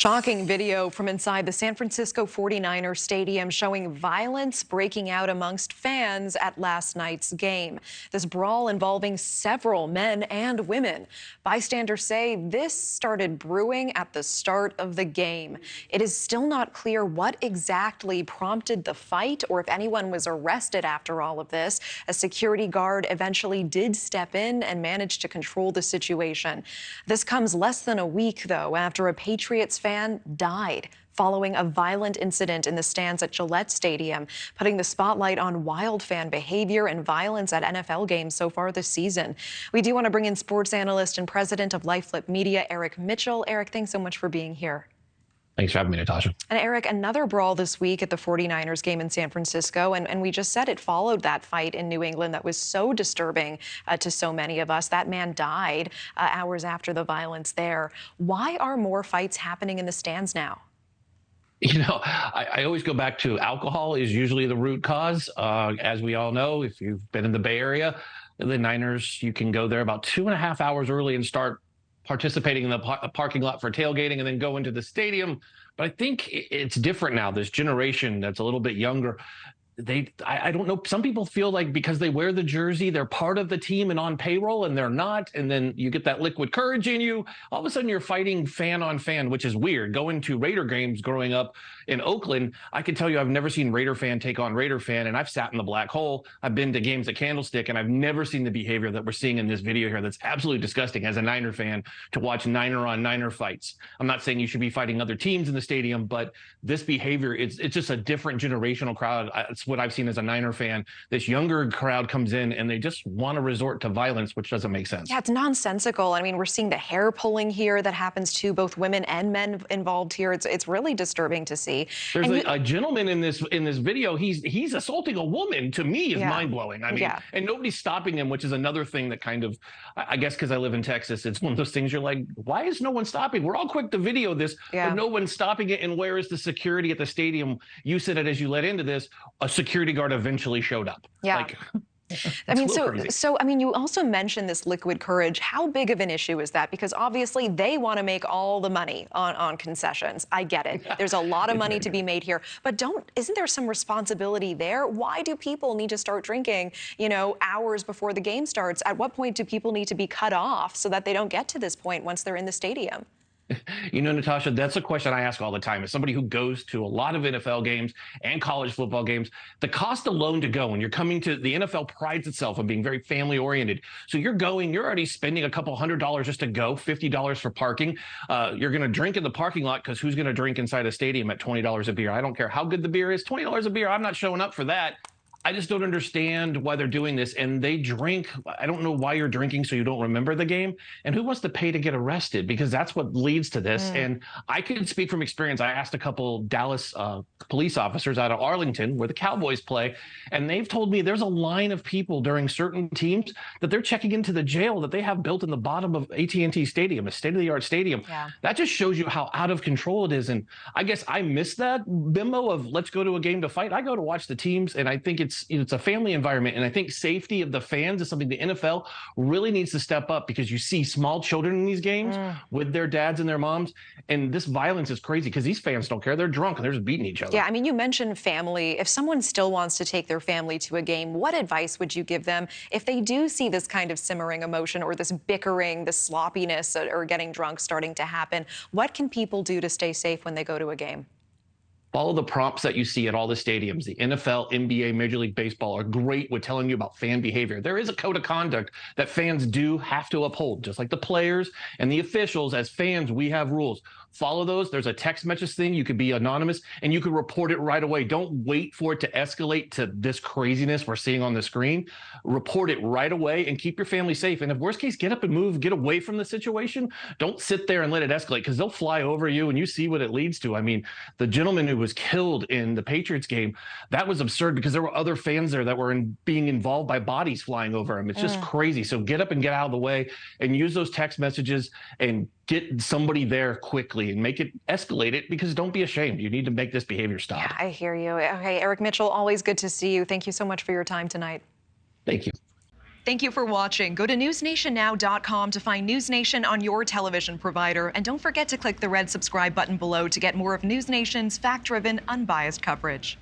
Shocking video from inside the San Francisco 49ers stadium showing violence breaking out amongst fans at last night's game. This brawl involving several men and women. Bystanders say this started brewing at the start of the game. It is still not clear what exactly prompted the fight or if anyone was arrested after all of this. A security guard eventually did step in and manage to control the situation. This comes less than a week, though, after a Patriots fan died following a violent incident in the stands at Gillette Stadium, putting the spotlight on wild fan behavior and violence at NFL games so far this season. We do want to bring in sports analyst and president of LifeFlip Media, Eric Mitchell. Eric, thanks so much for being here. Thanks for having me, Natasha. And Eric, another brawl this week at the 49ers game in San Francisco, and we just said it followed that fight in New England that was so disturbing to so many of us. That man died hours after the violence there. Why are more fights happening in the stands now? You know, I always go back to alcohol is usually the root cause. As we all know, if you've been in the Bay Area, the Niners, you can go there about 2.5 hours early and start participating in the parking lot for tailgating and then go into the stadium. But I think it's different now. This generation that's a little bit younger, I don't know. Some people feel like because they wear the jersey, they're part of the team and on payroll, and they're not. And then you get that liquid courage in you. All of a sudden, you're fighting fan on fan, which is weird. Going to Raider games growing up in Oakland, I can tell you I've never seen Raider fan take on Raider fan, and I've sat in the black hole. I've been to games at Candlestick, and I've never seen the behavior that we're seeing in this video here. That's absolutely disgusting as a Niner fan to watch Niner on Niner fights. I'm not saying you should be fighting other teams in the stadium, but this behavior, it's just a different generational crowd. It's what I've seen as a Niner fan. This younger crowd comes in and they just want to resort to violence, which doesn't make sense. Yeah, it's nonsensical. I mean, we're seeing the hair pulling here that happens to both women and men involved here. It's really disturbing to see. There's a gentleman in this video. He's assaulting a woman. To me, is mind blowing. I mean, and nobody's stopping him, which is another thing that kind of, I guess, because I live in Texas, it's one of those things you're like, why is no one stopping? We're all quick to video this, but no one's stopping it. And where is the security at the stadium? You said it as you led into this. A security guard eventually showed up. I mean, I mean, you also mentioned this liquid courage. How big of an issue is that? Because obviously they want to make all the money on concessions. I get it. There's a lot of money to be made here, but isn't there some responsibility there? Why do people need to start drinking, hours before the game starts? At what point do people need to be cut off so that they don't get to this point once they're in the stadium? You know, Natasha, that's a question I ask all the time. As somebody who goes to a lot of NFL games and college football games, the cost alone to go, and you're coming to the NFL prides itself on being very family oriented. So you're already spending a couple $100 just to go, $50 for parking. You're going to drink in the parking lot because who's going to drink inside a stadium at $20 a beer? I don't care how good the beer is, $20 a beer. I'm not showing up for that. I just don't understand why they're doing this. And they drink. I don't know why you're drinking so you don't remember the game. And who wants to pay to get arrested? Because that's what leads to this. And I can speak from experience. I asked a couple Dallas police officers out of Arlington, where the Cowboys play, and they've told me there's a line of people during certain teams that they're checking into the jail that they have built in the bottom of AT&T Stadium, a state-of-the-art stadium. That just shows you how out of control it is. And I guess I miss that bimbo of let's go to a game to fight. I go to watch the teams, and I think it's a family environment. And I think safety of the fans is something the NFL really needs to step up, because you see small children in these games with their dads and their moms. And this violence is crazy because these fans don't care. They're drunk and they're just beating each other. Yeah, I mean, you mentioned family. If someone still wants to take their family to a game, what advice would you give them if they do see this kind of simmering emotion or this bickering, this sloppiness or getting drunk starting to happen? What can people do to stay safe when they go to a game? Follow the prompts that you see at all the stadiums. The NFL, NBA, Major League Baseball are great with telling you about fan behavior. There is a code of conduct that fans do have to uphold, just like the players and the officials. As fans, we have rules. Follow those. There's a text message thing. You could be anonymous and you could report it right away. Don't wait for it to escalate to this craziness we're seeing on the screen. Report it right away and keep your family safe. And if worst case, get up and move, get away from the situation. Don't sit there and let it escalate, because they'll fly over you and you see what it leads to. I mean, the gentleman who was killed in the Patriots game, that was absurd because there were other fans there that were being involved by bodies flying over him. It's just crazy. So get up and get out of the way and use those text messages and get somebody there quickly and make it escalate it, because don't be ashamed. You need to make this behavior stop. Yeah, I hear you. Okay, Eric Mitchell, always good to see you. Thank you so much for your time tonight. Thank you. Thank you for watching. Go to newsnationnow.com to find News Nation on your television provider. And don't forget to click the red subscribe button below to get more of News Nation's fact-driven, unbiased coverage.